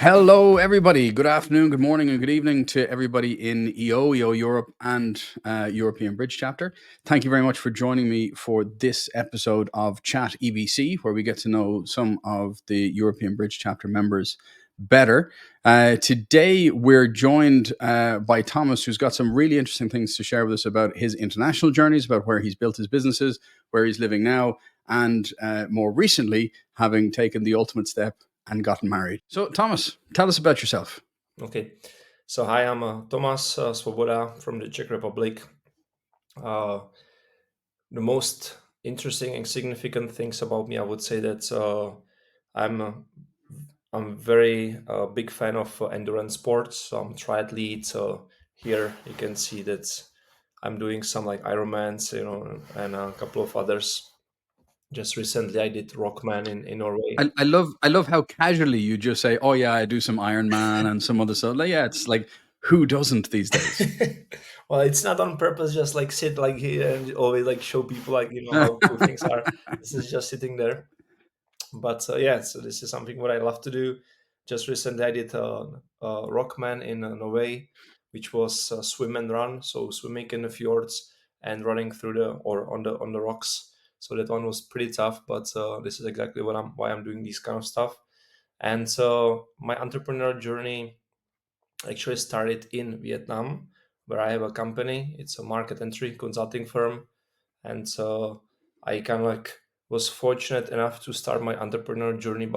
Hello, everybody. Good afternoon, good morning, and good evening to everybody in EO Europe, and European Bridge Chapter. Thank you very much for joining me for this episode of Chat EBC, where we get to know some of the European Bridge Chapter members better. Today, we're joined by Thomas, who's got some really interesting things to share with us about his international journeys, about where he's built his businesses, where he's living now, and more recently, having taken the ultimate step and gotten married. So, Thomas, tell us about yourself. Okay, so hi, I'm Tomas Svoboda from the Czech Republic. Uh, the most interesting and significant things about me, I would say that I'm uh, I'm very big fan of endurance sports. So I'm triathlete. Here you can see that I'm doing some like Ironmans, and a couple of others. Just recently, I did Rockman in Norway. I love how casually you just say, "Oh yeah, I do some Iron Man and some other stuff." Like, yeah, it's like who doesn't these days? Well, it's not on purpose. Just like sit like here and always like show people like how cool things are. This is just sitting there. But yeah, so this is something what I love to do. Just recently, I did a Rockman in Norway, which was swim and run. So swimming in the fjords and running through the or on the rocks. So that one was pretty tough. But this is exactly why I'm doing this kind of stuff. And so my entrepreneurial journey actually started in Vietnam, where I have a company. It's a market entry consulting firm, and so I kind of like was fortunate enough to start my entrepreneurial journey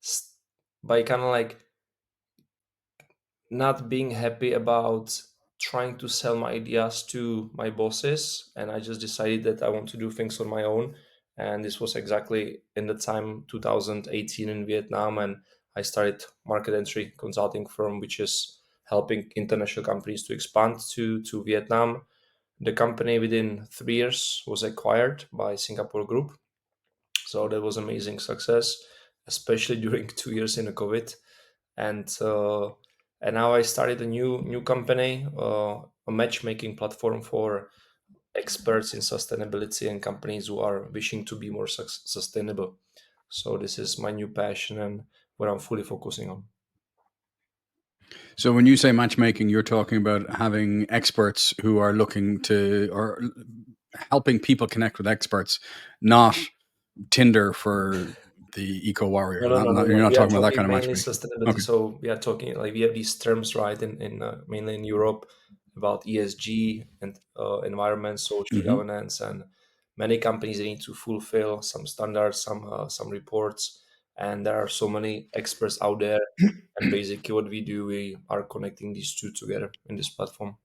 s- by kind of like not being happy about trying to sell my ideas to my bosses, and I just decided that I want to do things on my own. And this was exactly in the time 2018 in Vietnam, and I started market entry consulting firm, which is helping international companies to expand to Vietnam. The company within 3 years was acquired by Singapore Group, so that was amazing success, especially during 2 years in the COVID. And uh, and now I started a new company, a matchmaking platform for experts in sustainability and companies who are wishing to be more sustainable. So this is my new passion and what I'm fully focusing on. So, when you say matchmaking, you're talking about having experts who are looking to or helping people connect with experts, not Tinder for the eco warrior. No, no, no, no, You're no. not We are talking about that talking kind of mainly matchmaking. sustainability. Okay. So we are talking like we have these terms right in mainly in Europe about ESG and environment, social Hmm. governance, and many companies need to fulfill some standards, some reports, and there are so many experts out there. And basically, what we do, we are connecting these two together in this platform.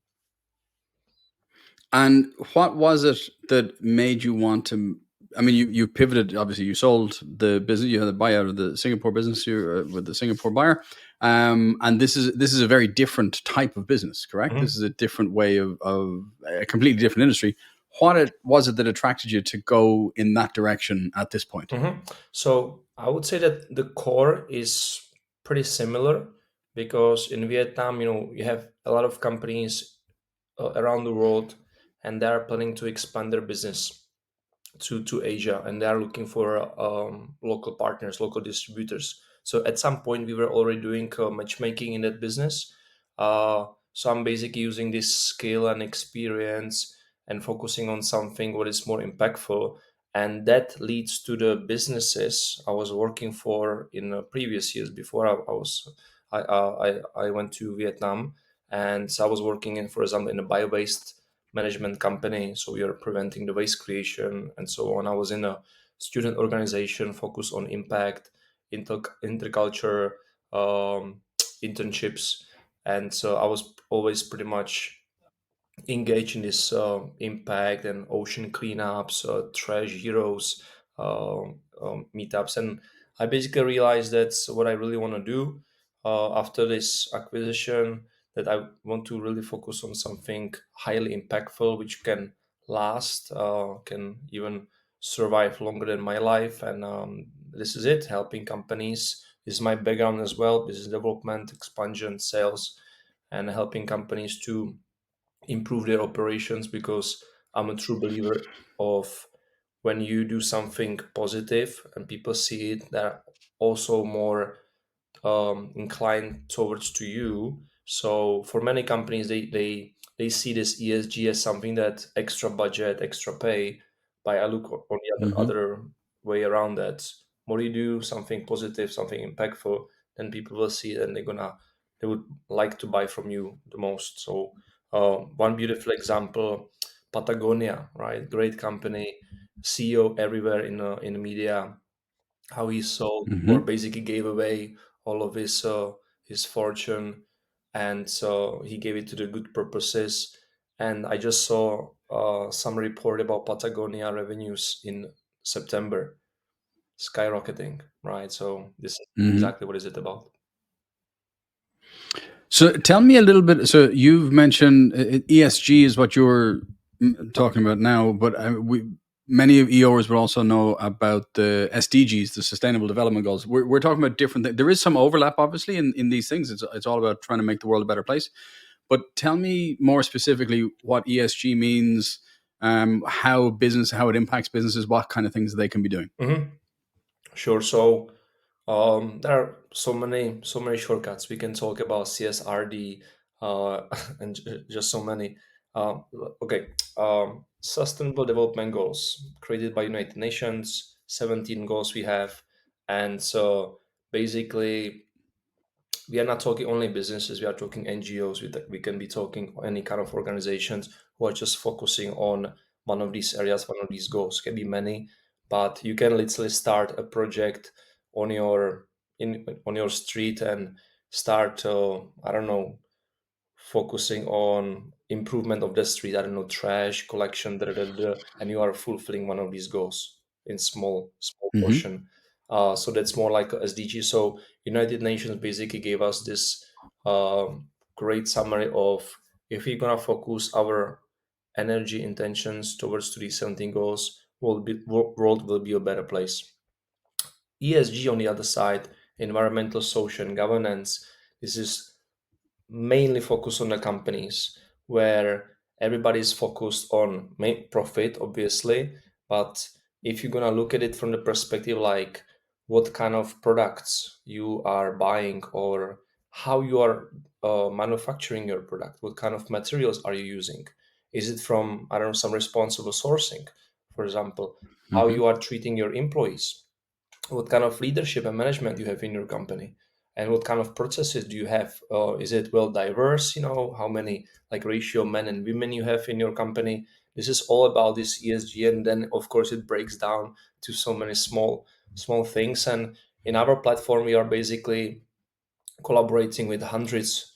And what was it that made you want to? I mean, you pivoted. Obviously, you sold the business. You had a buyout of the Singapore business with the Singapore buyer, and this is a very different type of business. Correct. This is a different way of a completely different industry. Was it that attracted you to go in that direction at this point? So I would say that the core is pretty similar because in Vietnam, you have a lot of companies around the world, and they are planning to expand their business to Asia, and they are looking for local partners, local distributors. So at some point, we were already doing matchmaking in that business. So I'm basically using this skill and experience and focusing on something what is more impactful, and that leads to the businesses I was working for in previous years before I went to Vietnam, and so I was working in, for example, in a bio-based management company. So we are preventing the waste creation and so on. I was in a student organization focused on impact, interculture, internships. And so I was always pretty much engaged in this impact and ocean cleanups, trash heroes, meetups. And I basically realized that's what I really want to do after this acquisition, that I want to really focus on something highly impactful, which can last, can even survive longer than my life. And this is it, helping companies. This is my background as well, business development, expansion, sales, and helping companies to improve their operations, because I'm a true believer of when you do something positive and people see it, they're also more inclined towards to you. So for many companies, they see this ESG as something that extra budget, extra pay. But I look on the Hmm. other way around that. More you do something positive, something impactful, then people will see it and they would like to buy from you the most. So one beautiful example, Patagonia, right? Great company, CEO everywhere in the media, how he sold or Hmm. basically gave away all of his fortune, and so he gave it to the good purposes. And I just saw some report about Patagonia revenues in September skyrocketing, right? So this is Hmm. exactly what is it about. So tell me a little bit. So you've mentioned ESG is what you're talking about now, but many of EOers will also know about the SDGs, the Sustainable Development Goals. We're talking about different things. There is some overlap, obviously, in these things. It's all about trying to make the world a better place. But tell me more specifically what ESG means, how it impacts businesses, what kind of things they can be doing. Mhm. Sure. So there are so many shortcuts. We can talk about CSRD and just so many. Okay, Sustainable Development Goals created by United Nations. 17 goals we have, and so basically we are not talking only businesses. We are talking NGOs. We can be talking any kind of organizations who are just focusing on one of these areas, one of these goals. Can be many, but you can literally start a project on your street and start. I don't know, focusing on improvement of the street, I don't know, trash collection, da, da, da, da, and you are fulfilling one of these goals in small Hmm. portion. So that's more like a SDG. So United Nations basically gave us this great summary of, if we're gonna focus our energy intentions towards to these 17 goals, world will be a better place. ESG on the other side, environmental, social, and governance. This is mainly focus on the companies where everybody's focused on make profit, obviously. But if you're gonna look at it from the perspective like what kind of products you are buying, or how you are manufacturing your product, what kind of materials are you using, is it from, I don't know, some responsible sourcing, for example, how Hmm. you are treating your employees, what kind of leadership and management you have in your company, and what kind of processes do you have. Is it well diverse, how many like ratio men and women you have in your company. This is all about this ESG, and then of course it breaks down to so many small things. And in our platform we are basically collaborating with hundreds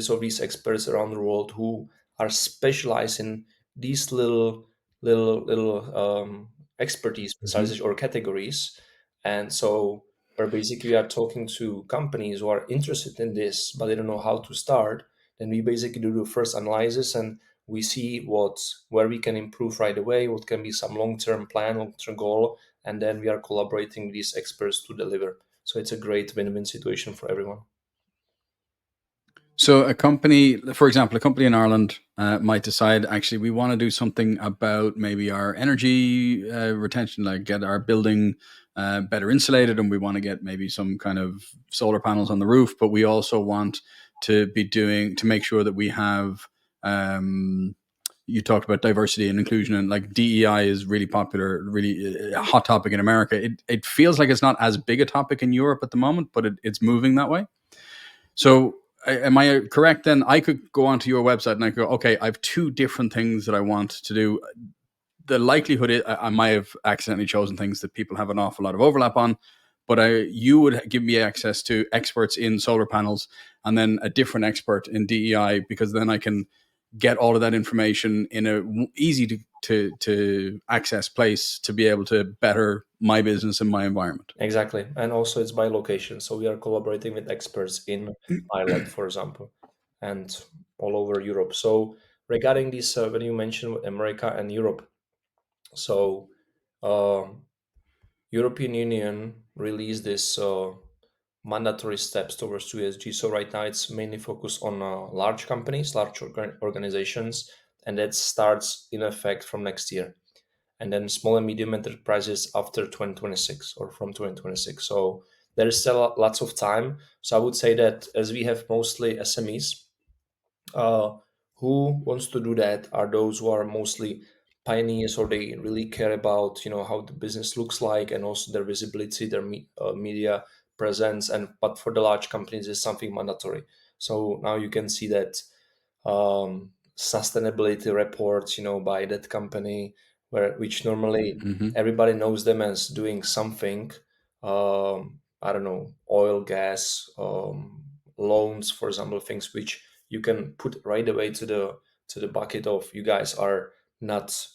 of these experts around the world who are specialized in these little expertise Hmm. specialization or categories. And so where basically we are talking to companies who are interested in this but they don't know how to start, then we basically do the first analysis and we see where we can improve right away, what can be some long-term plan, long-term goal, and then we are collaborating with these experts to deliver. So it's a great win-win situation for everyone. So a company, for example, a company in Ireland might decide, actually, we want to do something about maybe our energy retention, like get our building better insulated, and we want to get maybe some kind of solar panels on the roof, but we also want to make sure that we have. You talked about diversity and inclusion, and like DEI is really popular, really hot topic in America. It feels like it's not as big a topic in Europe at the moment, but it's moving that way. So, am I correct then? I could go onto your website and I go, okay, I have two different things that I want to do. The likelihood is I might have accidentally chosen things that people have an awful lot of overlap on, but you would give me access to experts in solar panels and then a different expert in DEI, because then I can get all of that information in a easy to access place to be able to better my business and my environment. Exactly. And also it's by location. So we are collaborating with experts in Ireland, for example, and all over Europe. So regarding this, when you mentioned America and Europe, so um European Union released this mandatory steps towards ESG. So right now it's mainly focused on large companies, large organizations, and that starts in effect from next year, and then small and medium enterprises after 2026 or from 2026. So there is still lots of time. So I would say that as we have mostly SMEs, uh, who wants to do that are those who are mostly pioneers, or they really care about how the business looks like, and also their visibility, their media presence. And but for the large companies, it's something mandatory. So now you can see that sustainability reports, by that company, which normally Hmm. everybody knows them as doing something. I don't know, oil, gas, loans, for example, things which you can put right away to the bucket of, you guys are not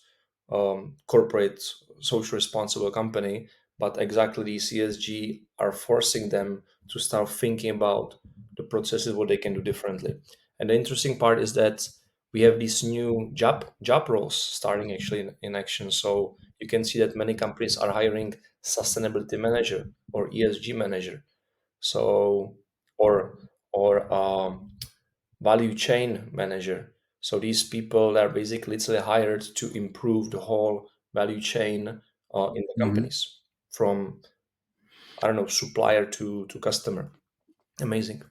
corporate social responsible company. But exactly, the CSG are forcing them to start thinking about the processes, what they can do differently. And the interesting part is that we have these new job roles starting actually in action. So you can see that many companies are hiring sustainability manager or ESG manager. So or or value chain manager. So these people are basically literally hired to improve the whole value chain in the Hmm. companies, from, I don't know, supplier to customer. Amazing.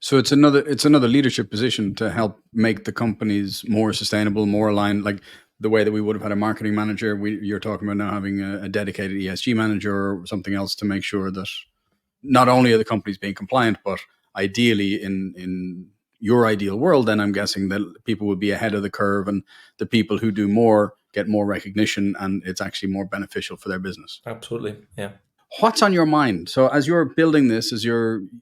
So it's another leadership position to help make the companies more sustainable, more aligned. Like the way that we would have had a marketing manager, you're talking about now having a dedicated ESG manager or something else to make sure that not only are the companies being compliant, but ideally in your ideal world, then I'm guessing that people will be ahead of the curve, and the people who do more get more recognition, and it's actually more beneficial for their business. Absolutely. Yeah. What's on your mind? So as you're building this,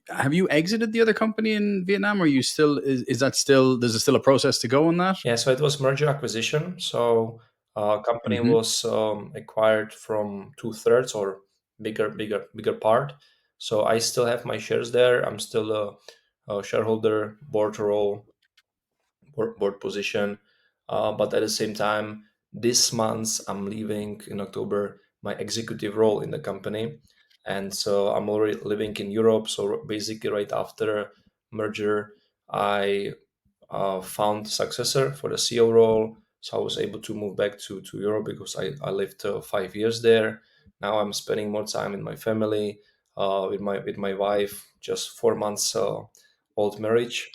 have you exited the other company in Vietnam? Or are you still, is that still, there's still a process to go on that? Yeah, so it was merger acquisition. So company Hmm. was acquired from two-thirds, or bigger part. So I still have my shares there. I'm still a shareholder, board role, board position. But at the same time, this month I'm leaving in October my executive role in the company, and so I'm already living in Europe. So basically, right after merger, I found successor for the CEO role. So I was able to move back to Europe because I lived 5 years there. Now I'm spending more time with my family, with my wife. Just 4 months old marriage.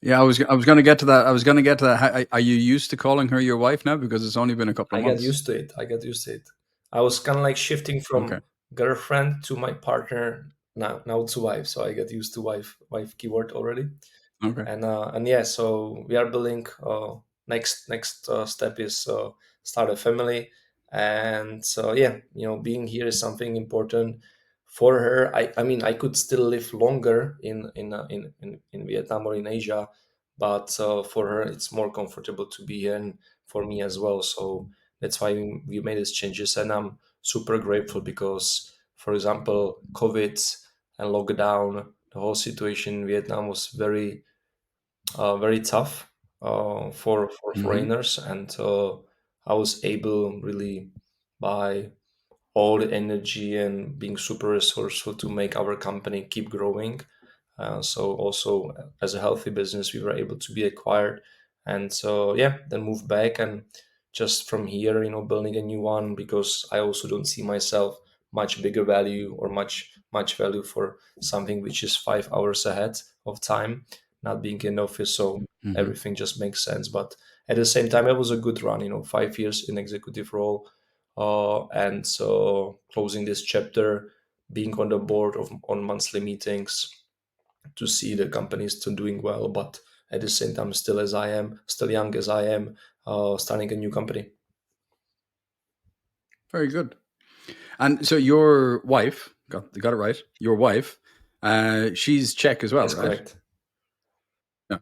Yeah, I was going to get to that. I was going to get to that. Are you used to calling her your wife now? Because it's only been a couple of I got months. used to it. I got used to it. I was kind of like shifting Okay. from girlfriend to my partner, now to wife. So I got used to wife keyword already. Okay. And yeah, so we are building. Next step is start a family. And so yeah, being here is something important for her. I mean, I could still live longer in Vietnam or in Asia, but for her it's more comfortable to be here, and for me as well. So that's why we made these changes, and I'm super grateful because, for example, COVID and lockdown, the whole situation in Vietnam was very tough for Hmm. foreigners. And I was able, really, by all the energy and being super resourceful, to make our company keep growing. So also, as a healthy business, we were able to be acquired, and so yeah, then move back, and just from here, building a new one, because I also don't see myself much bigger value, or much value for something which is 5 hours ahead of time, not being in office. So Hmm. everything just makes sense. But at the same time, it was a good run. 5 years in executive role, and so closing this chapter, being on the board of on monthly meetings, to see the company still doing well, but at the same time, still young as I am, starting a new company. Very good. And so your wife got it right. Your wife, she's Czech as well, Yes, right? correct. Yeah.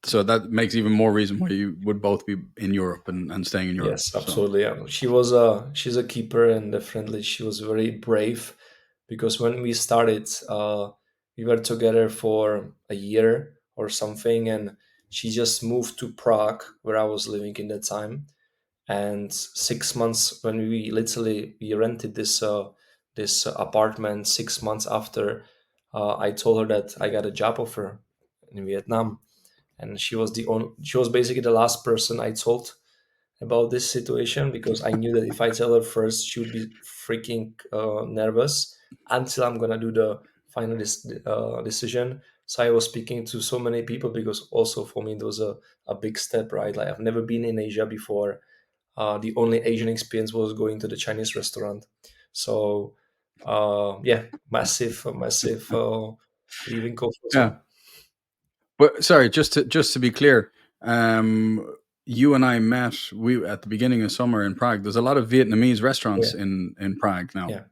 So that makes even more reason why you would both be in Europe and staying in Europe. Yes, So. absolutely. Yeah. She's a keeper, and definitely she was very brave, because when we started, we were together for a year or something, and she just moved to Prague, where I was living in that time. And 6 months, when we rented this apartment, 6 months after, I told her that I got a job offer in Vietnam. And she was basically the last person I told about this situation, because I knew that if I tell her first, she would be freaking nervous. until I'm gonna do the final decision. So I was speaking to so many people because also for me it was a big step, right? Like I've never been in Asia before. The only Asian experience was going to the Chinese restaurant. So yeah, massive leaving comfort Yeah. zone. But sorry, just to be clear, you and I met we at the beginning of summer in Prague. There's a lot of Vietnamese restaurants Yeah, in Prague now. yeah.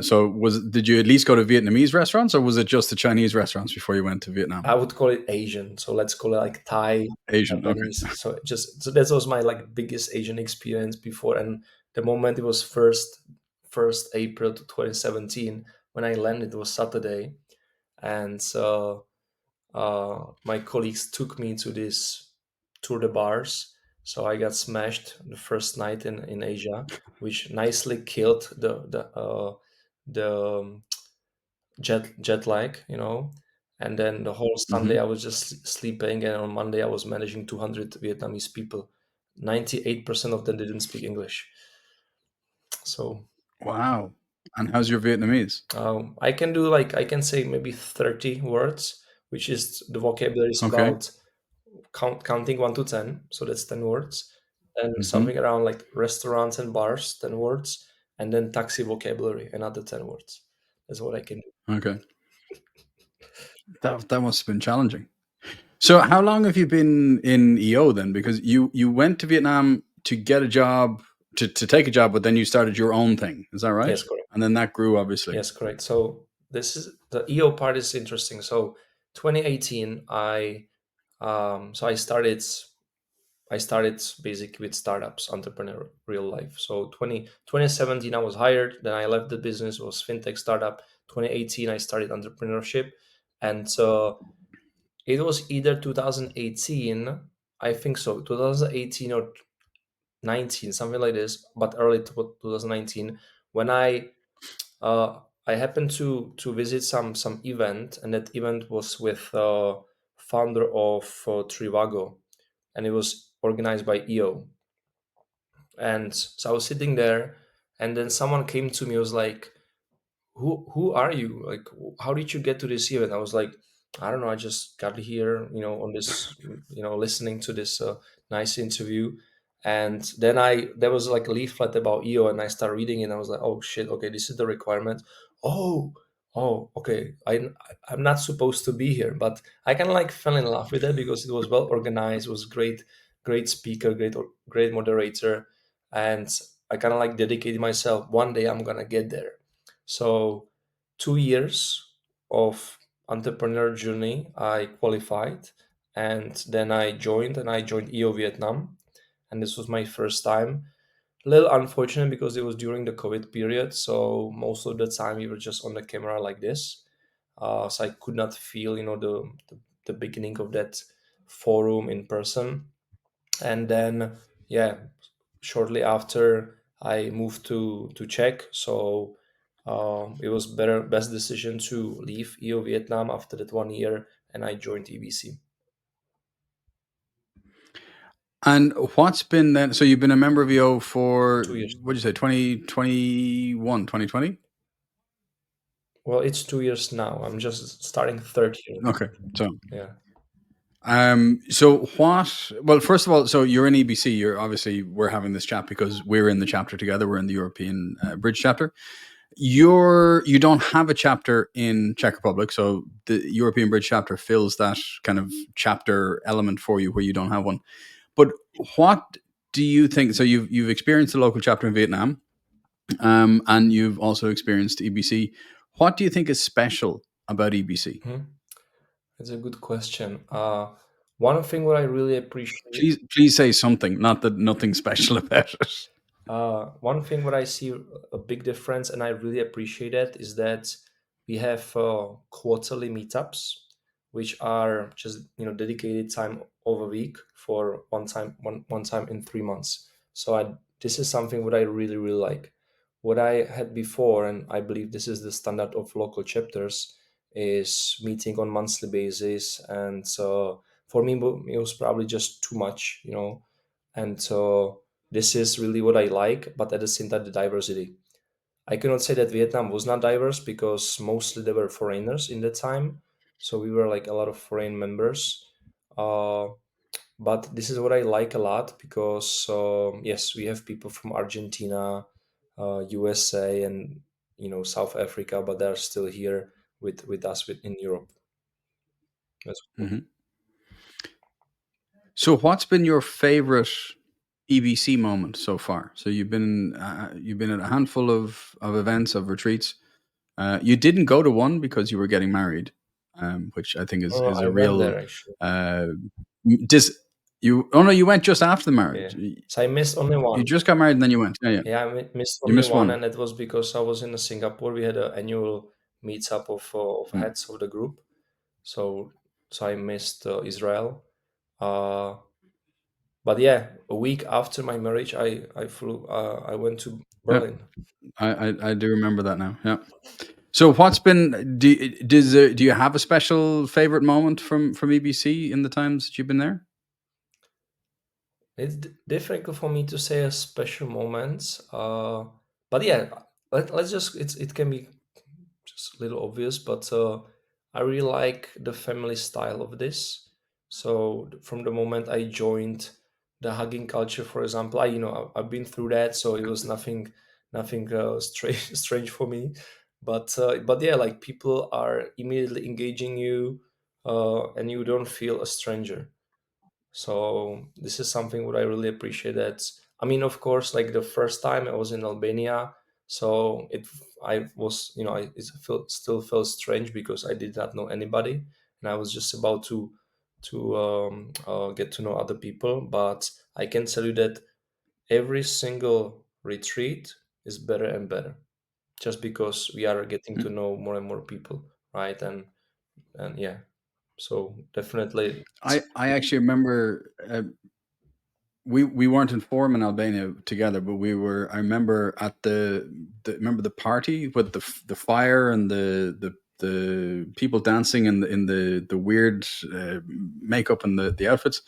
So did you at least go to Vietnamese restaurants, or was it just the Chinese restaurants before you went to Vietnam? I would call it Asian. So let's call it like Thai, Asian. Okay. Japanese. So just so that was my like biggest Asian experience before. And the moment it was first April to 2017 when I landed, it was Saturday, and so my colleagues took me to this tour de bars. So I got smashed the first night in Asia, which nicely killed the jet lag, and then the whole Sunday I Hmm. was just sleeping, and on Monday I was managing 200 Vietnamese people. 98% of them didn't speak English. So Wow. And how's your Vietnamese? I can say maybe 30 words, which is the vocabulary is Okay. about counting 1 to 10, so that's 10 words, and something Hmm. around like restaurants and bars, 10 words, and then taxi vocabulary, another 10 words. That's what I can do. Okay. That must have been challenging. So how long have you been in EO then? Because you went to Vietnam to get a job, to take a job, but then you started your own thing. Is that right? Yes, correct. And then that grew, obviously. Yes, correct. So this is the EO part is interesting. So 2018, so I started basically with startups, entrepreneurial life. So 2017 I was hired. Then I left the business. It was fintech startup. 2018 I started entrepreneurship, and so it was either 2018, I think so, 2018 or 19, something like this, but early 2019 when I happened to visit some event, and that event was with founder of Trivago, and it was organized by EO. And so I was sitting there, and then someone came to me. Was like, who are you? Like, how did you get to this event? I was like, I don't know. I just got here, on this, listening to this nice interview. And then there was like a leaflet about EO, and I started reading it, and I was like, oh shit, okay, this is the requirement. Oh, okay. I'm not supposed to be here, but I kind of like fell in love with it because it was well organized. It was great speaker, great moderator, and I kind of like dedicated myself. One day I'm gonna get there. So 2 years of entrepreneur journey, I qualified, and then I joined EO Vietnam, and this was my first time. A little unfortunate because it was during the COVID period, so most of the time we were just on the camera like this. So I could not feel, the beginning of that forum in person. And then, yeah, shortly after I moved to Czech. So it was best decision to leave EO Vietnam after that 1 year, and I joined EBC. And what's been then? So you've been a member of EO for, 2 years. what did you say, 2021, 2020? Well, it's 2 years now. I'm just starting third year. Okay. So Yeah. well, first of all, so you're in EBC. You're obviously, we're having this chat because we're in the chapter together. We're in the European Bridge chapter. You don't have a chapter in Czech Republic, so the European Bridge chapter fills that kind of chapter element for you where you don't have one. But what do you think? So you've experienced the local chapter in Vietnam, and you've also experienced EBC. What do you think is special about EBC? Mhm. That's a good question. One thing what I really appreciate. Please say something. Not that nothing special about it. One thing what I see a big difference, and I really appreciate it, is that we have quarterly meetups, which are just dedicated time over a week for one time in 3 months. So this is something what I really like. What I had before, and I believe this is the standard of local chapters, is meeting on monthly basis, and so for me it was probably just too much. And so this is really what I like, but at the same time, the diversity. I cannot say that Vietnam was not diverse because mostly there were foreigners in that time. So we were like a lot of foreign members. Uh, but this is what I like a lot because yes, we have people from Argentina, USA, and South Africa, but they're still here with us in Europe as well. Hmm. So, what's been your favorite EBC moment so far? So, you've been at a handful of events, of retreats. You didn't go to one because you were getting married, which I think Oh, is I a went real there actually. uh, dis. You Oh no, you went just after the Yeah, marriage. so I missed only You one. just got married and then you went. Yeah, yeah. Yeah, I missed You only missed one, one. and it was because I was in Singapore. We had an annual meetup of Mm. heads of the group, so I missed Israel. Uh, but yeah, a week after my marriage, I flew. I went to Yeah, Berlin. I do remember that now. Yeah. So, what's been do you have a special favorite moment from EBC in the times that you've been there? It's difficult for me to say a special moment, but yeah, let's just it can be just a little obvious, but I really like the family style of this. So from the moment I joined the hugging culture, for example, I've been through that, so it was nothing strange strange for me. But yeah, like people are immediately engaging you, and you don't feel a stranger. So this is something what I really appreciate. That I mean, of course, like the first time I was in Albania, so I was still felt strange because I did not know anybody, and I was just about to get to know other people. But I can tell you that every single retreat is better and better, just because we are getting to Mm. know more and more people, right? And yeah, so definitely. I actually remember we weren't in Forum in Albania together, but we were. I remember at remember the party with the fire and the people dancing in the weird makeup and the outfits.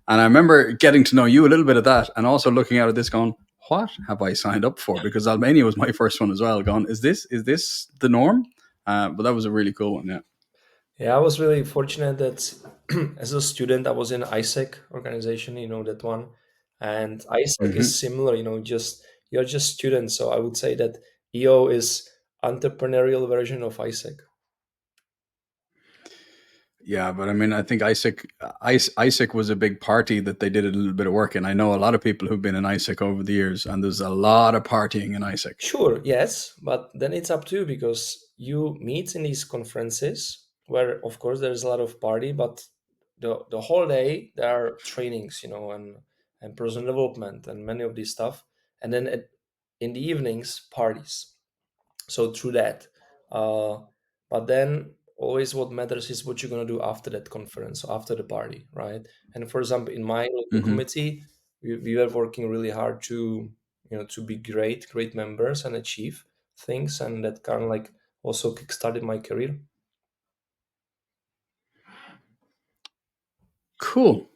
And I remember getting to know you a little bit of that, and also looking out at this, going, "What have I signed up for?" Because Albania was my first one as well. Going, is this the norm? But that was a really cool one. Yeah. Yeah, I was really fortunate that as a student, I was in ISEC organization, that one. And ISEC is Hmm. similar, just you're just students. So I would say that EO is entrepreneurial version of ISEC. Yeah, but I mean, I think ISIC was a big party that they did a little bit of work in. I know a lot of people who've been in ISIC over the years, and there's a lot of partying in ISIC. Sure, yes, but then it's up to you because you meet in these conferences where, of course, there's a lot of party, but the whole day there are trainings, and personal development and many of these stuff, and then in the evenings parties. So through that, uh, but then always what matters is what you're gonna do after that conference, so after the party, right? And for example, in my local Hmm. committee, we were working really hard to be great members and achieve things, and that kind of like also kickstarted my career. Cool.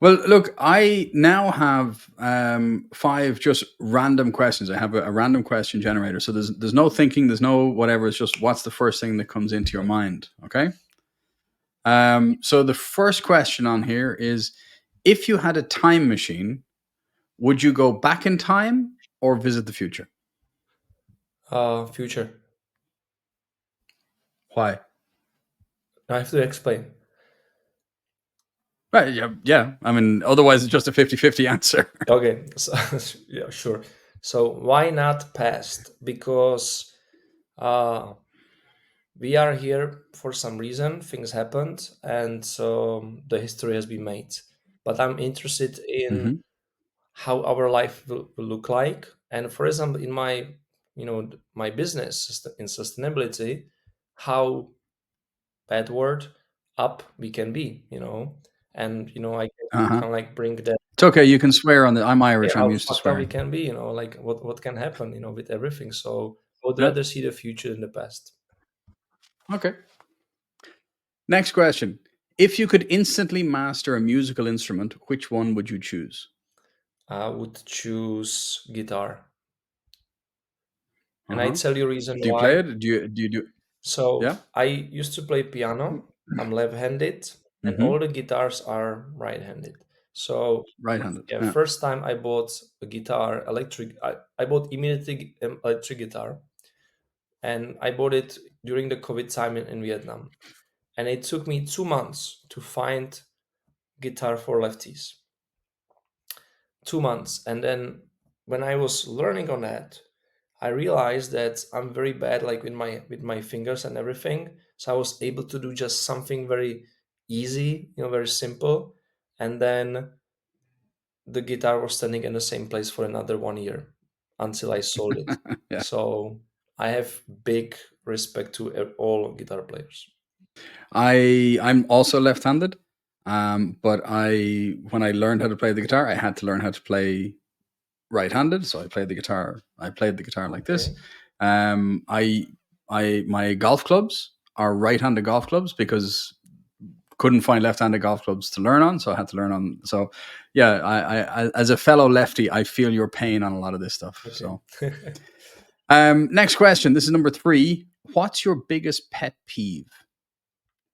Well, look, I now have five just random questions. I have a random question generator, so there's no thinking, there's no whatever. It's just what's the first thing that comes into your mind. Okay. So the first question on here is, if you had a time machine, would you go back in time or visit the future? Future. Why? I have to explain. Right. Yeah. Yeah. I mean, otherwise it's just a 50-50 answer. Okay, so, yeah, sure. So why not past? Because uh, we are here for some reason, things happened, and so the history has been made. But I'm interested in Hmm. how our life will look like. And for example, in my business in sustainability, how bad word up we can be, and I can Uh-huh. kind of like bring that. It's okay. You can swear on the. I'm Yeah, Irish. I'm how used to fucked up we swearing. can be, like what can happen, with everything. So I would Yeah. rather see the future than the past. Okay. Next question. If you could instantly master a musical instrument, which one would you choose? I would choose guitar. And I Uh-huh. tell you reason Do you why. play it? Do you do? So Yeah. I used to play piano. I'm left-handed, and Mm-hmm. all the guitars are right-handed. So Right-handed. yeah, Yeah. first time I bought a guitar, electric. I bought immediately electric guitar, and I bought it during the COVID time in Vietnam. And it took me 2 months to find guitar for lefties. 2 months, and then when I was learning on that, I realized that I'm very bad like with my fingers and everything. So I was able to do just something very easy, very simple. And then the guitar was standing in the same place for another 1 year until I sold it. Yeah. So I have big respect to all guitar players. I'm also left-handed. But when I learned how to play the guitar, I had to learn how to play right-handed. So I played the guitar like this. Okay. Um, I my golf clubs are right-handed golf clubs because couldn't find left-handed golf clubs to learn on, so I had to learn on. So yeah, I as a fellow lefty, I feel your pain on a lot of this stuff. Okay. So next question. This is number 3. What's your biggest pet peeve?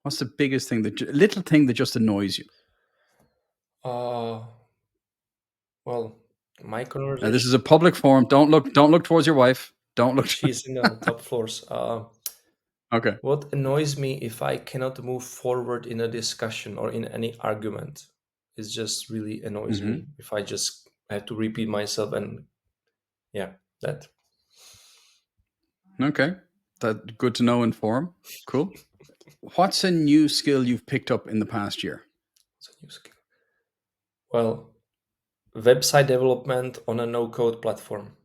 What's the biggest thing little thing that just annoys you? uh well, my This conversation, is a public forum. Don't look towards your wife. Don't look. she's in the top floors. Okay. What annoys me if I cannot move forward in a discussion or in any argument. It just really annoys Hmm. me if I just have to repeat myself, and yeah, that. Okay. That good to know in forum. Cool. What's a new skill you've picked up in the past year? It's a new skill. Well, website development on a no-code platform.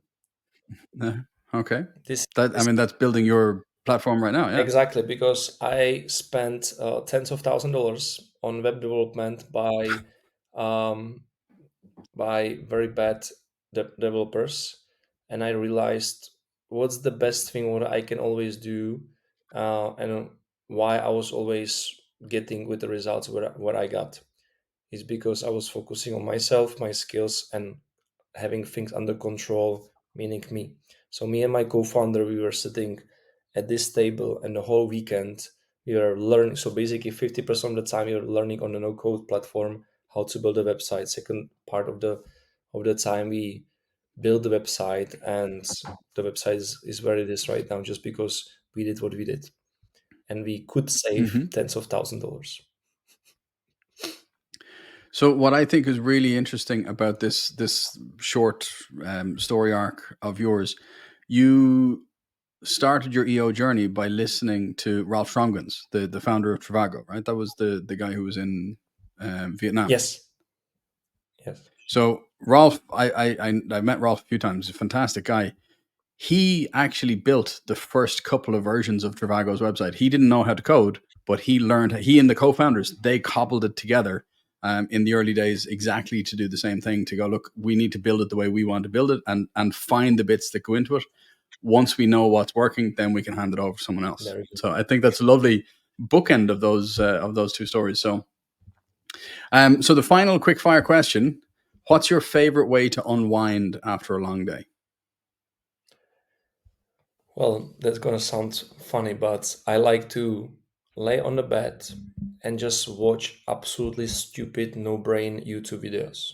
Uh, okay. This That I is mean that's building your platform right now. Yeah. exactly because I spent tens of $1,000s on web development um, by very bad developers, and I realized what's the best thing what I can always do, and why I was always getting with the results what I got is because I was focusing on myself, my skills, and having things under control, meaning me. So me and my co-founder, we were sitting at this table, and the whole weekend we were learning. So basically, 50% of the time we were learning on a no-code platform how to build a website. Second part of the time we build the website, and the website is where it is right now, just because we did what we did, and we could save Hmm. tens of $1,000s. So what I think is really interesting about this short story arc of yours, you started your EO journey by listening to Ralph Strongans, the founder of Trivago, right? That was the guy who was in Vietnam. Yes, yes, So Ralph, I met Ralph a few times. He's a fantastic guy. He actually built the first couple of versions of Trivago's website. He didn't know how to code, but he learned. He and the co-founders they cobbled it together in the early days exactly to do the same thing. To go, look, we need to build it the way we want to build it, and find the bits that go into it. Once we know what's working, then we can hand it over to someone else. very good. So I think that's a lovely bookend of those two stories. So the final quick fire question: what's your favorite way to unwind after a long day? Well, that's gonna sound funny, but I like to lay on the bed and just watch absolutely stupid, no-brain YouTube videos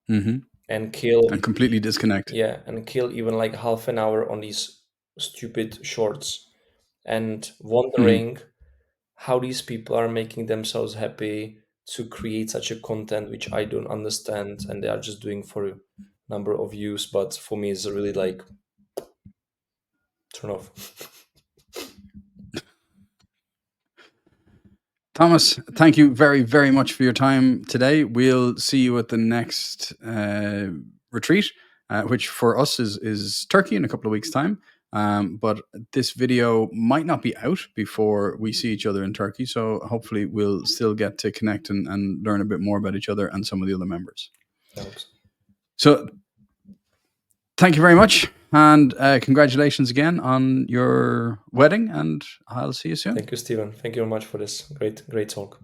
Hmm. and kill, And completely disconnect. yeah, and kill even like half an hour on these stupid shorts and Hmm. wondering how these people are making themselves happy to create such a content which I don't understand, and they are just doing for a number of views, but for me it's really like turn off. Thomas, thank you very, very much for your time today. We'll see you at the next retreat, which for us is Turkey in a couple of weeks' time. But this video might not be out before we see each other in Turkey. So hopefully we'll still get to connect and learn a bit more about each other and some of the other members. I hope so. So thank you very much. And congratulations again on your wedding. And I'll see you soon. Thank you, Stephen. Thank you very much for this great talk.